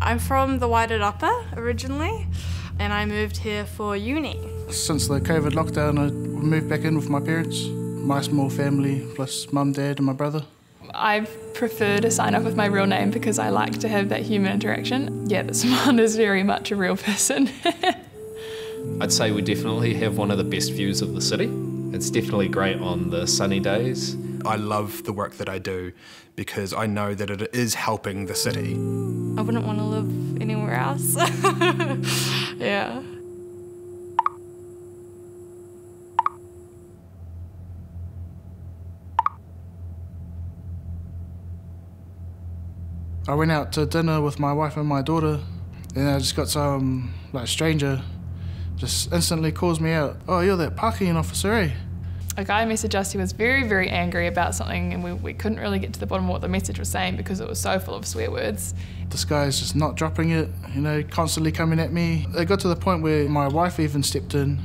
I'm from the Wairarapa originally, and I moved here for uni. Since the COVID lockdown, I moved back in with my parents. My small family, plus mum, dad and my brother. I prefer to sign up with my real name because I like to have that human interaction. Yeah, this one is very much a real person. I'd say we definitely have one of the best views of the city. It's definitely great on the sunny days. I love the work that I do because I know that it is helping the city. I wouldn't want to live anywhere else. Yeah. I went out to dinner with my wife and my daughter, and I just got some stranger just instantly calls me out. Oh, you're that parking officer, eh? A guy messaged us. He was very, very angry about something, and we couldn't really get to the bottom of what the message was saying because it was so full of swear words. This guy's just not dropping it, you know, constantly coming at me. It got to the point where my wife even stepped in,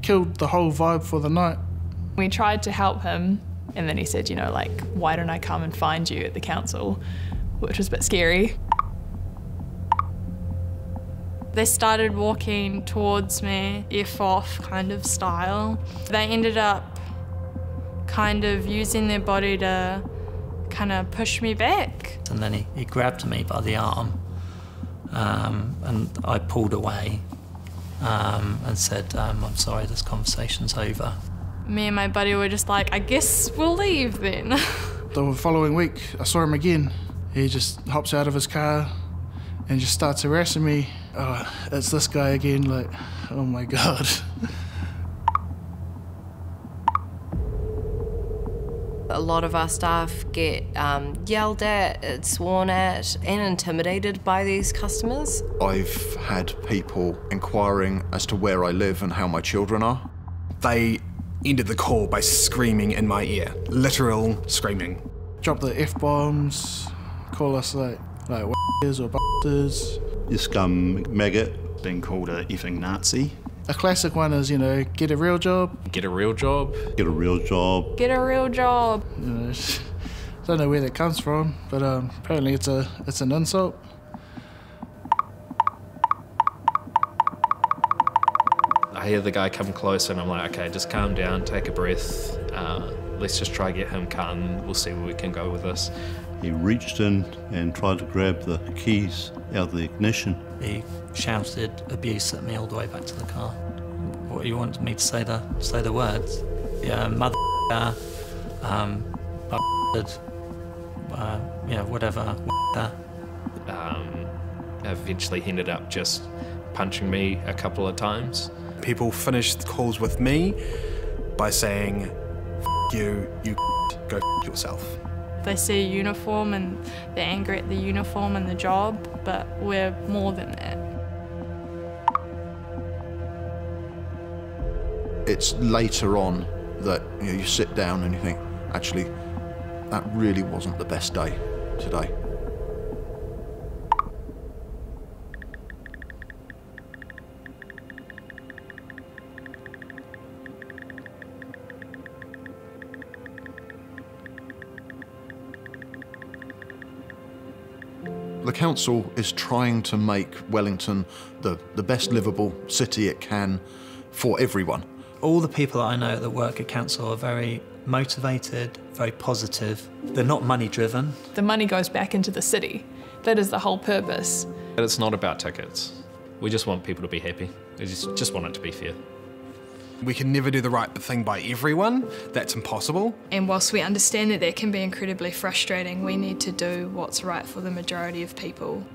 killed the whole vibe for the night. We tried to help him, and then he said, you know, like, why don't I come and find you at the council? Which was a bit scary. They started walking towards me, F off kind of style. They ended up kind of using their body to kind of push me back. And then he grabbed me by the arm, and I pulled away and said, I'm sorry, this conversation's over. Me and my buddy were just like, I guess we'll leave then. The following week, I saw him again. He just hops out of his car and just starts harassing me. Oh, it's this guy again, like, oh my God. A lot of our staff get yelled at, sworn at and intimidated by these customers. I've had people inquiring as to where I live and how my children are. They ended the call by screaming in my ear, literal screaming. Drop the F-bombs, call us like w***ers or b***ers. You scum maggot. Being called a effing Nazi. A classic one is, you know, get a real job. Get a real job. Get a real job. Get a real job. You know, I don't know where that comes from, but apparently it's an insult. I hear the guy come close and I'm like, okay, just calm down, take a breath. Let's just try to get him calm. We'll see where we can go with this. He reached in and tried to grab the keys out of the ignition. He shouted abuse at me all the way back to the car. What you wanted me to say the words? Yeah, mother, yeah, whatever. Eventually he ended up just punching me a couple of times. People finished calls with me by saying, F you, you go F yourself. They see a uniform and they're angry at the uniform and the job, but we're more than that. It's later on that you sit down and you think, actually, that really wasn't the best day today. The council is trying to make Wellington the best livable city it can for everyone. All the people that I know that work at council are very motivated, very positive. They're not money driven. The money goes back into the city. That is the whole purpose. But it's not about tickets. We just want people to be happy. We just want it to be fair. We can never do the right thing by everyone. That's impossible. And whilst we understand that can be incredibly frustrating, we need to do what's right for the majority of people.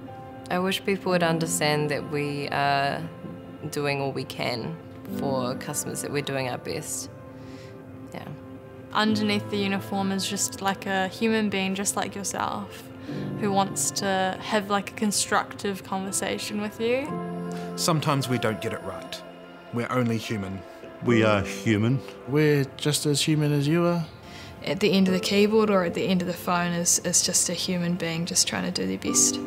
I wish people would understand that we are doing all we can for customers, that we're doing our best. Yeah. Underneath the uniform is just like a human being just like yourself who wants to have like a constructive conversation with you. Sometimes we don't get it right. We're only human. We are human. We're just as human as you are. At the end of the keyboard or at the end of the phone is just a human being just trying to do their best.